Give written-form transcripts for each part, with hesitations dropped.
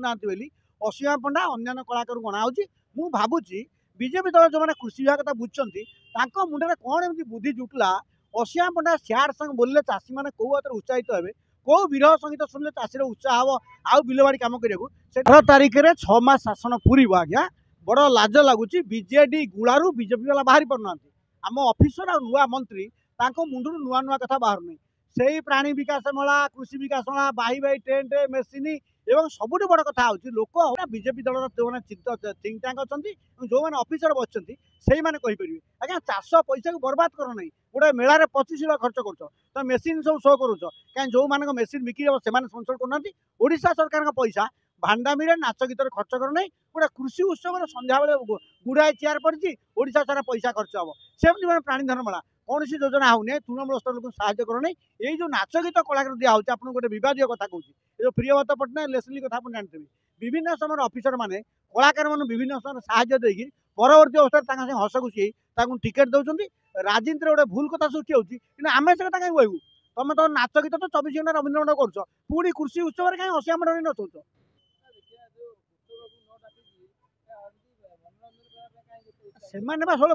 पाऊनाहांती बोली असीमा पंडा अन्य कलाकार गणा होची। मु भाबुची बीजेपी दल जो मैंने कृषि विभाग कथा बुझुंट मुंडे कौन एमती बुद्धि जुटला असीमा पंडा सियाड़ संग बोलले चाषी मैंने कौ बात उत्साहित हे कौ विरह संगीत शुणिले चाषीर उत्साह हम आउ बिलबाड़ी कम करा 18 तारिख में 6 मास शासन पूरब आज्ञा बड़ लाज लगुच बीजेडी गुड़ारू बीजेपी वाला बाहरी पारना आम अफिसर आ नुआ मंत्री मुंडू नुआ नुआ कथा बाहर नहीं से प्राणी विकास मेला कृषि विकास मेला बाही बाही टेन्ट मेसीन एवं सबुठ बड़ कथा हूँ लोक बीजेपी दल जो मैंने थिंक टैंक अच्छा जो मैंने अफिसर बच्चे से मैंने कहीपर आज्ञा चाष पैसा को बर्बाद कर ना गोटे मेलार 25 लाख खर्च कर तो मेसीन सब शो करुच कहीं जो मान मेसीन बिक्री हम से स्पन्सर करना ओडिशा सरकार पैसा भांडामी नाच गीत खर्च करना गोटे कृषि उत्सव संध्या बेले गुड़ाए चेयर पड़ी ओडिशा सारा पैसा खर्च हम सेमती मैंने प्राणी धन मेला कौन सी योजना होने तृणमूल स्तर लोग साहय करना ये जो नाच गीत कलाकार दिया आपको गोटे विवाद कथा कहूँ जो प्रियव्रत पट्टनायक लेसली कथा आप जानते विभिन्न समय अफिसर मैंने कलाकार मान विभिन्न समय साहय देकी परवर्ती अवस्था हस खुशी टिकेट दौरान राजनीति गोटे भूल कथा सृष्टि होती आम से कथा कहीं कहू तुम तो नाच गीत तो 24 घंटा रवींद्र मंडल कर पुणी कृषि उत्सव में कहीं असीमा मंडल नचौच से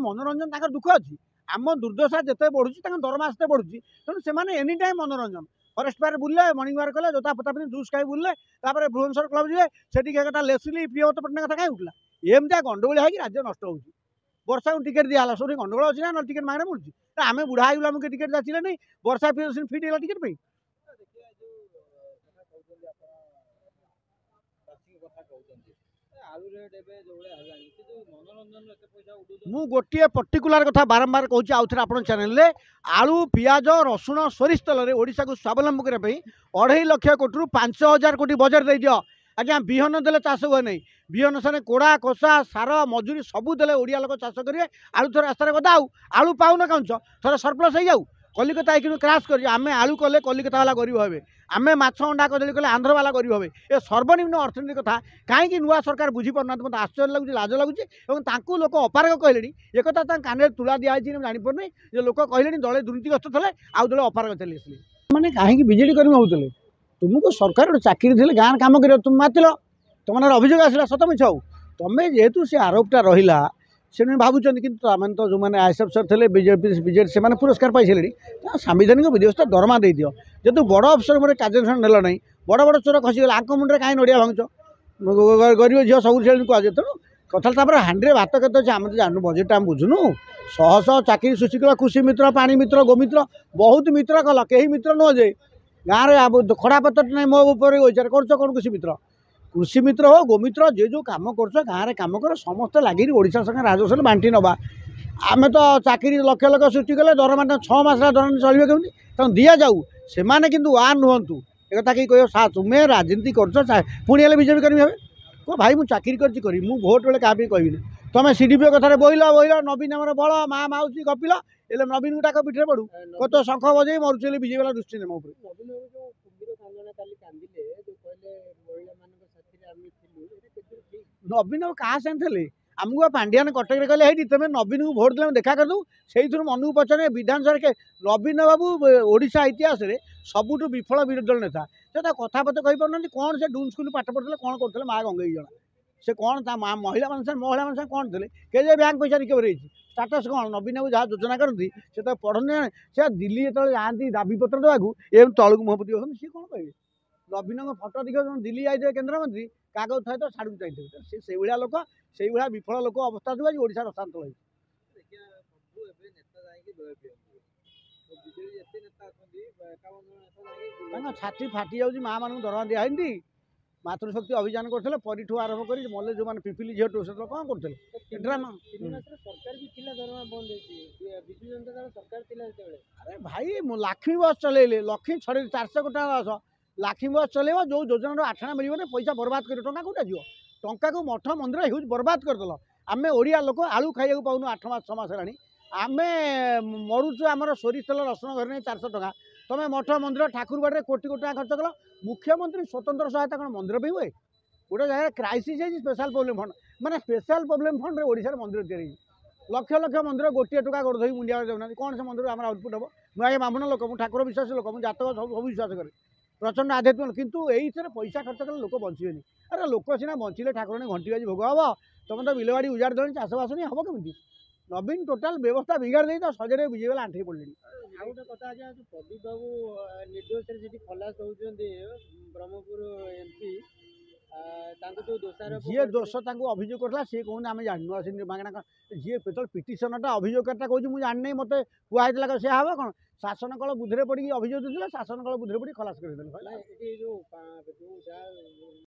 मनोरंजन दुख अच्छी आम दुर्दशा जिते बढ़ुची दरमा से बढ़ुची तेणु से एनी टाइम मनोरंजन फरेस्ट पार्क बुले मर्णिंग वाक कले जोता पोता पिंधि जूस खाई बुले भुवनेश्वर क्लब जी से लेसली प्रियव्रत पट्टनायक कथा कहीं उठला एमती गंडगोल है राज्य नष्ट हो वर्षा को टिकेट दिया सब गंडगोल अच्छी ना टिकेट मांगे मिलूँ आम बुढ़ा हो गला टिकेट जाचिले नहीं वर्षा फिट है टिकेट पे मु गोटे पर्टिकुलर कथा बारंबार कहूँ आउ थे आप चैनल आलू पियाज रसुण सोरिष तेल ओडिशा को स्वावलम्बी करने 2.5 लाख कोटी 5,000 कोटी बजेट दे दियो आज्ञा विहन देले चाष हुए नहीं विहन सारे कोड़ा कोसा सार मजूरी सबू देले ओडिया लोक चाष करेंगे आलू थोड़े रास्तार गदा आलू पाऊन काउंच थोड़े सरप्लस हो जाऊ कलिकता ये क्राश कर आम आलू कले कलिकता वाला गरीब हे आम माछ अंडा कदली कले आंध्र वाला गरीब हे ये सर्वनिम्न अर्थनीति कथा कहीं नुआ सरकार बुझीपार मत आश्चर्य लगुच लाज लगुच लोक अपारग कहले एक कान तुला दिखाई जापारे जो लोक कहले दले दुर्नीतिग्रस्त थे आउ दले अपारग चली मैंने कहीं बीजेडी कर्मी होते तुमको सरकार गोटे चाकरी थे गाँव कम कर तुम मातिल तुम अभियोग आसला सत मिछ तुम्हें जेहेतु से आरोपटा रहा से भावुं कि तो जो मैंने आईएएस अफिसर थे बीजेपी से पुरस्कार पाई सांविधानिक व्यवस्था दरमा दे दियो जेहतु बड़ अफिसर मोटे कार्यानुष्ठान नेल ना बड़ बड़ चोर खसीगला आंक मुंडे कहीं नड़िया भांगुच गरीब झील सब कहुए तेणु कथा हांडी भात के आम तो जानू बजेट आम बुझुनु शह शह चाकरी सृष्टि कला कृषि मित्र पानी मित्र गोमित्र बहुत मित्र कल कहीं मित्र नुह जे गाँव में खड़ा पत्र नहीं मो ऊपर कृषि मित्र हो गोमित्र जे जो कम कर गाँव में कम कर समस्त लगे ओडिशा संगे राजस्व बांटी नवा आम तो चाकरी लक्ष लक्ष सृष्टि कले दरमा 6 मास दरमा चलिए केमती तेनाली दि जाऊ से आ नुहतु एक कहीं कह तुम्हें राजनीति कर पुणी बीजेपी कर्मी हे कह भाई मुझे चाकरी करी भोट बेले क्या कहबी तुम सीडीपी कथार बोल नवीन आम बड़ माँ माउसी गपिल हेल्ले नवीन को टाक पिठे पड़ू कत शंख बजे मरुचे बीजेपी वाला दृष्टि ने नवीन क्या साथे आमको पांड्यान कटक में कहले तुम नवीन को भोट देने देखा कर दू से मन को पचारे विधानसभा के नवीन बाबू ओडिशा इतिहास में सबुठ विफल विरोधी दल नेता से कथा पत कही पार कौन से डून स्कूल पाठ पढ़ते कौन करते माँ गंगई जना से कौन महिला मान कौन थे के बैंक पैसा रिकवर स्टाटस कौन नवीन बाबू जहाँ योजना करती से तो पढ़ने से दिल्ली जो जाती दाबी पत्र देवाक एम तलू मुहपति होती सी कौन कहे नवीन फटो देखो दिल्ली जाइए केन्द्रमंत्री कागज थे तो छाड़ चाहिए से भाया लोक से भाया विफल लोक अवस्था जो आज ओडिशा अशांत छाती फाटी जाऊँगी माँ मान दरमा दिखाई मातृशक्ति अभियान करते परिठू आरंभ कर मल्ले जो मैंने पिपिली झील टूर कौन करते अरे भाई लक्ष्मी बस चलेले लक्ष्मी 400 कोटी बस लक्ष्मी बस चलेब जो योजना 8 आना मिलने पैसा बर्बाद कर टाँग कौटा जीव टंका को मठ मंदिर ह्यूज बर्बाद करदेल आम ओडिया लोक आलू खाइबा पाऊनु 8 मास 6 मास है आम मरुचु आमर सोरिष तेल रसुण घर नहीं 400 टका तुम मठ मंदिर ठाकुर बाड़े कोटी कोटी खर्च कल मुख्यमंत्री स्वतंत्र सहायता कौन मंदिर पे हुए गोटे जगह क्राइसिस है स्पेशल प्रोब्लेम फंड माने स्पेशल प्रोब्लेम फंड ओडिशा मंदिर तैयारी लक्ष लक्ष मंदिर गोटे टका गोड़ धोई मुंडिया जाऊना कौन से मंदिर आम आउटपुट हम मुझे ब्राह्मण लोक मुझे ठाकुर विश्वास लोक मुझे जातक सब विश्वास करे प्रचंड आध्यात्मिक किंतु एइथिरे पैसा खर्च कले लोक बंचिबेनी अरे लोक सिना बंचिले ठाकुराणी घंटी बाजी भोग हम तुम तो बिलबाड़ी उजाड़ देनी चाषबास नहीं हम केमी नवीन टोटाल व्यवस्था बिगाड़ दे तो सजरे विजेबला आंठे पड़े ଆଉ ଗୋଟେ କଥା ଆଜ୍ଞା ଯୋଉ ପ୍ରଦୀପ ବାବୁ ନିର୍ଦ୍ଦୋଷରେ ସେଠି ଖଲାସ ହଉଛନ୍ତି ବ୍ରହ୍ମପୁର ଏମପି ତାଙ୍କୁ ଯୋଉ ଦୋଷାରୋପ जी दोष अभियोग करला सी कहूँ आम जानू मागणा जी जो पिटिशनटा अभियोगकर्ता कहूँ मुझे जानी मत कहला सी हम कौन शासन कल बुद्धि पड़ी अभियोग देते शासन कल बुद्धि पड़ी खलास कर ଏଠି ଯୋଉ